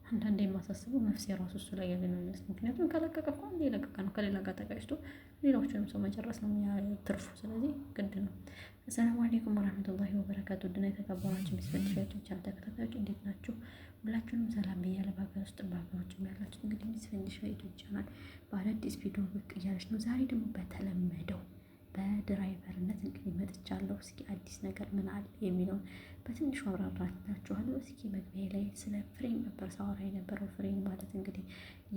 አንዳንዴ የማሳስበው ነፍሴ ራሱ እሱ ላይ ያለ ነው የሚመስለው። ምክንያቱም ከለቀቀ እኮ አንዴ የለቀቀ ነው፣ ከሌላ ጋር ተጋጭቶ ሌሎችንም ሰው መጨረስ ነው ትርፉ። ስለዚህ ግድ ነው። አሰላሙ አለይኩም ወራህመቱላሂ ወበረካቱ። ውድና የተከበራችሁ ሚስፈት ዩቲዩብ ቻናል ተከታታዮች እንዴት ናችሁ? ሁላችሁንም ሰላም ብያለሁ። በሀገር ውስጥ በሀገሮችም ያላችሁ እንግዲህ ሚስፈት ዩቲዩብ ቻናል በአዳዲስ ቪዲዮ ብቅ እያለች ነው። ዛሬ ደግሞ በተለመደው በድራይቨርነት እንግዲህ መጥቻለሁ። እስኪ አዲስ ነገር ምን አለ የሚለውን በትንሹ አብራራላችኋለሁ። እስኪ መግቢያ ላይ ስለ ፍሬን ነበር ሳወራ የነበረው። ፍሬን ማለት እንግዲህ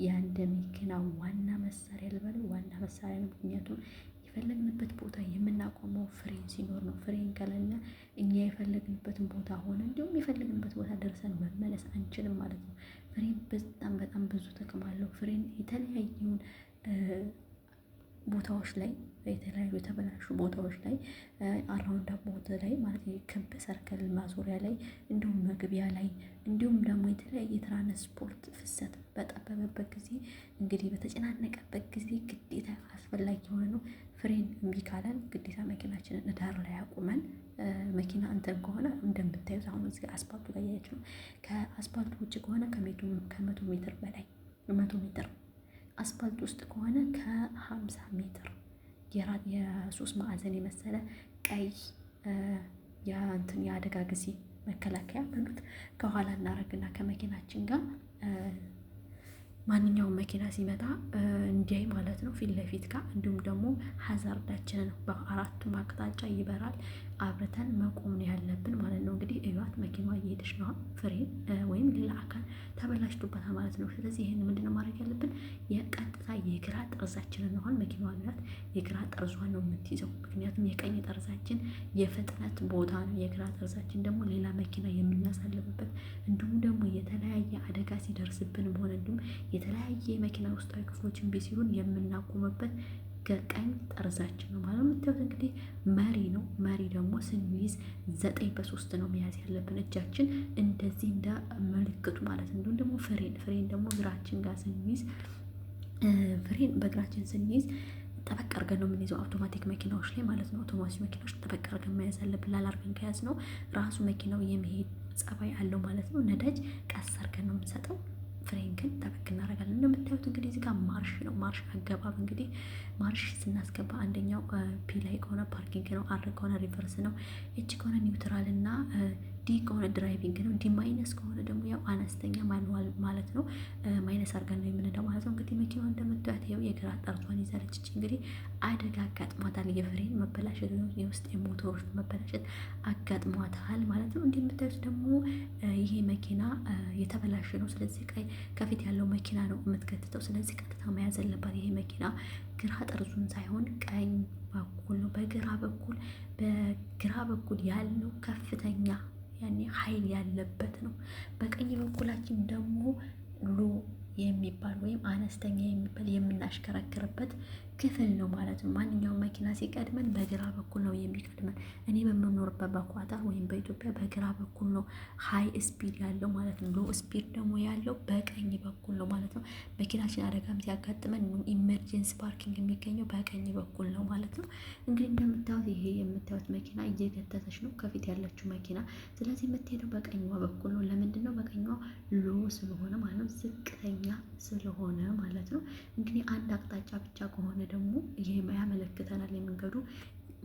የአንድ መኪና ዋና መሳሪያ ልበለው፣ ዋና መሳሪያ ነው። ምክንያቱም የፈለግንበት ቦታ የምናቆመው ፍሬን ሲኖር ነው። ፍሬን ከሌለ እኛ የፈለግንበትን ቦታ ሆነ እንዲሁም የፈለግንበት ቦታ ደርሰን መመለስ አንችልም ማለት ነው። ፍሬን በጣም በጣም ብዙ ጥቅም አለው። ፍሬን የተለያዩን ቦታዎች ላይ የተለያዩ የተበላሹ ቦታዎች ላይ አራውንድ ቦታ ላይ ማለት ክብ ሰርክል ማዞሪያ ላይ እንዲሁም መግቢያ ላይ እንዲሁም ደግሞ የተለያየ የትራንስፖርት ፍሰት በጠበበበት ጊዜ እንግዲህ በተጨናነቀበት ጊዜ ግዴታ አስፈላጊ የሆነ ነው። ፍሬን እምቢ ካለን ግዴታ መኪናችንን ዳር ላይ አቁመን መኪና እንትን ከሆነ እንደምታዩት አሁን እዚህ አስፓልቱ ላይ ያያችሁ ነው። ከአስፓልቱ ውጭ ከሆነ ከመቶ ሜትር በላይ 100 ሜትር አስፓልት ውስጥ ከሆነ ከ50 ሜትር የሶስት ማዕዘን የመሰለ ቀይ የአደጋ ጊዜ መከላከያ በሉት ከኋላ እናረግና ከመኪናችን ጋር ማንኛውም መኪና ሲመጣ እንዲያይ ማለት ነው ፊት ለፊት ጋር። እንዲሁም ደግሞ ሀዛርዳችንን በአራቱም አቅጣጫ ይበራል። አብረተን መቆም ነው ያለብን ማለት ነው። እንግዲህ እዩት፣ መኪናዋ እየሄደች ነው። ፍሬን ወይም ሌላ አካል ተበላሽቶበታል ማለት ነው። ስለዚህ ይህን ምንድነው ማድረግ ያለብን? የቀጥታ የግራ ጠርዛችንን ነው። አሁን መኪናዋ ናት፣ የግራ ጠርዟን ነው የምትይዘው። ምክንያቱም የቀኝ ጠርዛችን የፍጥነት ቦታ ነው። የግራ ጠርዛችን ደግሞ ሌላ መኪና የምናሳልፍበት እንዲሁም ደግሞ የተለያየ አደጋ ሲደርስብንም ሆነ እንዲሁም የተለያየ መኪና ውስጣዊ ክፍሎችን ቢሲሉን የምናቆምበት ቀኝ ጠርዛችን ነው ማለት ነው። የምታዩት እንግዲህ መሪ ነው። መሪ ደግሞ ስንይዝ 9 በ3 ነው መያዝ ያለብን እጃችን እንደዚህ እንደ ምልክቱ ማለት ነው። እንዲሁም ደግሞ ፍሬን ደግሞ እግራችን ጋር ስንይዝ ፍሬን በእግራችን ስንይዝ ጠበቅ አድርገን ነው የምንይዘው። አውቶማቲክ መኪናዎች ላይ ማለት ነው። አውቶማቲክ መኪናዎች ጠበቅ አድርገን መያዝ አለብን። ላላርገን ከያዝ ነው ራሱ መኪናው የመሄድ ጸባይ አለው ማለት ነው። ነዳጅ ቀስ አድርገን ነው የምንሰጠው። ፍሬን ግን ጠበቅ እናደርጋለን። እንደምታዩት እንግዲህ እዚህ ጋር ማርሽ ነው። ማርሽ አገባብ እንግዲህ ማርሽ ስናስገባ አንደኛው ፒ ላይ ከሆነ ፓርኪንግ ነው፣ አር ከሆነ ሪቨርስ ነው፣ ኤች ከሆነ ኒውትራል እና ዲ ከሆነ ድራይቪንግ ነው። ዲ ማይነስ ከሆነ ደግሞ ያው አነስተኛ ማኑዋል ማለት ነው። ማይነስ አድርገን ነው የምንሄደው ማለት ነው። እንግዲህ መኪናዋ እንደምታዩት ያው የግራ ጠርዟን ይዛለች። እንግዲህ አደጋ አጋጥሟታል። የፍሬን መበላሸት ነው፣ የውስጥ የሞተሮች መበላሸት አጋጥሟታል ማለት ነው። እንደምታዩት ደግሞ ይሄ መኪና የተበላሸ ነው። ስለዚህ ከፊት ያለው መኪና ነው የምትገትተው። ስለዚህ ቀጥታ መያዝ አለባት። ይሄ መኪና ግራ ጠርዙን ሳይሆን ቀኝ በኩል ነው። በግራ በኩል ያለው ከፍተኛ ያኔ ኃይል ያለበት ነው። በቀኝ በኩላችን ደግሞ ሎ የሚባል ወይም አነስተኛ የሚባል የምናሽከረክርበት ክፍል ነው ማለት ነው። ማንኛውም መኪና ሲቀድመን በግራ በኩል ነው የሚቀድመን። እኔ በምኖርበት በኳታር ወይም በኢትዮጵያ በግራ በኩል ነው ሀይ ስፒድ ያለው ማለት ነው። ሎ ስፒድ ደግሞ ያለው በቀኝ በኩል ነው ማለት ነው። መኪናችን አደጋም ሲያጋጥመን ኢመርጀንሲ ፓርኪንግ የሚገኘው በቀኝ በኩል ነው ማለት ነው። እንግዲህ እንደምታዩት ይሄ የምታዩት መኪና እየገተተች ነው ከፊት ያለችው መኪና። ስለዚህ የምትሄደው በቀኝዋ በኩል ነው። ለምንድን ነው? በቀኝዋ ሎ ስለሆነ ማለት ነው፣ ዝቅተኛ ስለሆነ ማለት ነው። እንግዲህ አንድ አቅጣጫ ብቻ ከሆነ ደግሞ ይሄ ያመለክተናል የመንገዱ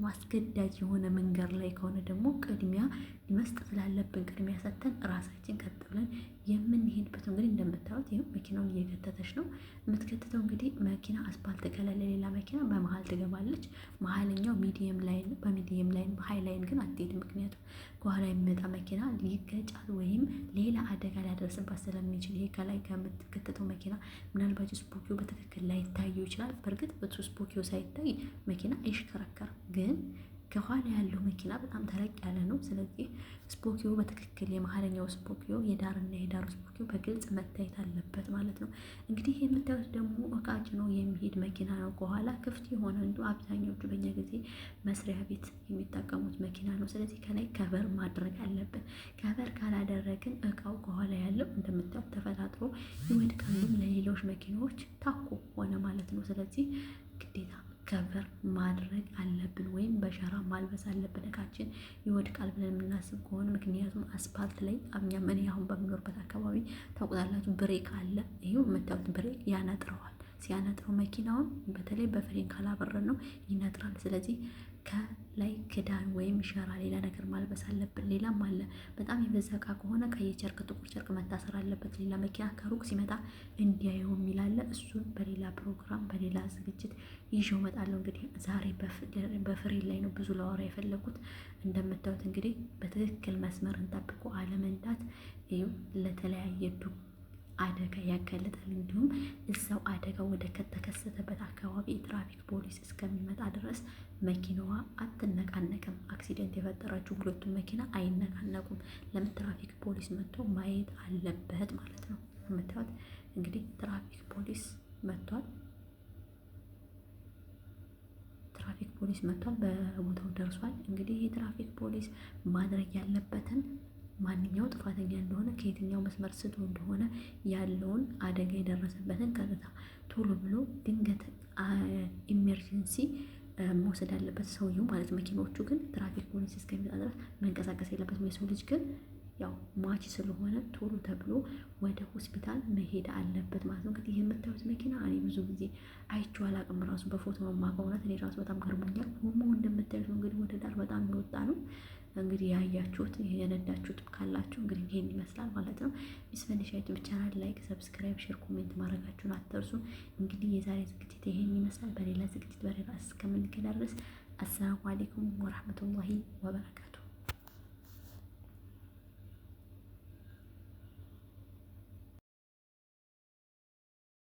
ማስገዳጅ የሆነ መንገድ ላይ ከሆነ ደግሞ ቅድሚያ መስጠት ስላለብን ቅድሚያ ሰጥተን ራሳችን ቀጥ ብለን የምንሄድበት። እንግዲህ እንደምታዩት ይሄው መኪናውን እየገተተች ነው። የምትገትተው እንግዲህ መኪና አስፓልት ከሌለ ሌላ መኪና በመሀል ትገባለች። መሀልኛው ሚዲየም ላይን፣ በሚዲየም ላይን በሀይ ላይን ግን አትሄድም። ምክንያቱም ከኋላ የሚመጣ መኪና ሊገጫት ወይም ሌላ አደጋ ሊያደርስባት ስለሚችል። ይሄ ከላይ ከምትገተተው መኪና ምናልባት ስፖኪዮ በትክክል ላይታየው ይችላል። በእርግጥ ስፖኪዮ ሳይታይ መኪና አይሽከረከርም። ግን ከኋላ ያለው መኪና በጣም ተለቅ ያለ ነው። ስለዚህ ስፖኪዮ በትክክል የመሀለኛው ስፖኪዮ የዳርና የዳሩ ስፖኪዮ በግልጽ መታየት አለበት ማለት ነው። እንግዲህ የምታዩት ደግሞ እቃ ጭኖ የሚሄድ መኪና ነው። ከኋላ ክፍት የሆነ አብዛኛዎቹ በኛ ጊዜ መስሪያ ቤት የሚጠቀሙት መኪና ነው። ስለዚህ ከላይ ከበር ማድረግ አለብን። ከበር ካላደረግን እቃው ከኋላ ያለው እንደምታዩት ተፈታትሮ ይወድቃሉ። ለሌሎች መኪናዎች ታኮ ሆነ ማለት ነው። ስለዚህ ግዴታ ከቨር ማድረግ አለብን ወይም በሸራ ማልበስ አለብን እቃችን ይወድቃል ብለን የምናስብ ከሆነ። ምክንያቱም አስፓልት ላይ እኔ አሁን በምኖርበት አካባቢ ታውቁታላችሁ፣ ብሬክ አለ። ይሄው የምታዩት ብሬክ ያነጥረዋል። ሲያነጥረው መኪናውን በተለይ በፍሬን ካላበረን ነው ይነጥራል። ስለዚህ ከላይ ክዳን ወይም ሸራ ሌላ ነገር ማልበስ አለብን። ሌላም አለ። በጣም የበዛ እቃ ከሆነ ቀይ ጨርቅ፣ ጥቁር ጨርቅ መታሰር አለበት። ሌላ መኪና ከሩቅ ሲመጣ እንዲያየው የሚላለ እሱን በሌላ ፕሮግራም በሌላ ዝግጅት ይዤው እመጣለሁ። እንግዲህ ዛሬ በፍሬን ላይ ነው ብዙ ላወራ የፈለጉት። እንደምታዩት እንግዲህ በትክክል መስመርን ጠብቆ አለመንዳት ለተለያየ አደጋ ያጋልጣል። እንዲሁም እዛው አደጋ ወደ ከተከሰተበት አካባቢ የትራፊክ ፖሊስ እስከሚመጣ ድረስ መኪናዋ አትነቃነቅም። አክሲደንት የፈጠረችው ሁለቱም መኪና አይነቃነቁም። ለምን? ትራፊክ ፖሊስ መጥቶ ማየት አለበት ማለት ነው። የምታዩት እንግዲህ ትራፊክ ፖሊስ መጥቷል። ትራፊክ ፖሊስ መጥቷል፣ በቦታው ደርሷል። እንግዲህ የትራፊክ ፖሊስ ማድረግ ያለበትን ማንኛው ጥፋተኛ እንደሆነ ከየትኛው መስመር ስቶ እንደሆነ ያለውን አደጋ የደረሰበትን ቀጥታ ቶሎ ብሎ ድንገት ኢመርጀንሲ መውሰድ አለበት ሰውየው ማለት። መኪኖቹ ግን ትራፊክ ፖሊስ እስከሚመጣ ድረስ መንቀሳቀስ የለበትም። የሰው ልጅ ግን ያው ሟች ስለሆነ ቶሎ ተብሎ ወደ ሆስፒታል መሄድ አለበት ማለት ነው። እንግዲህ የምታዩት መኪና እኔ ብዙ ጊዜ አይቼው አላውቅም። ራሱ በፎቶ መማቀው እውነት እኔ ራሱ በጣም ገርሞኛል። ሆሞ እንደምታዩት ነው እንግዲህ ወደ ዳር በጣም የወጣ ነው። እንግዲህ ያያችሁት የነዳችሁት ካላችሁ እንግዲህ ይሄን ይመስላል ማለት ነው። ሚስፈንሻ ዩቲዩብ ቻናል ላይክ፣ ሰብስክራይብ፣ ሼር፣ ኮሜንት ማድረጋችሁን አትርሱ። እንግዲህ የዛሬ ዝግጅት ይሄን ይመስላል። በሌላ ዝግጅት በሌላ እስከምንገናኝ ድረስ አሰላሙ አለይኩም ወራህመቱላሂ ወበረካቱ።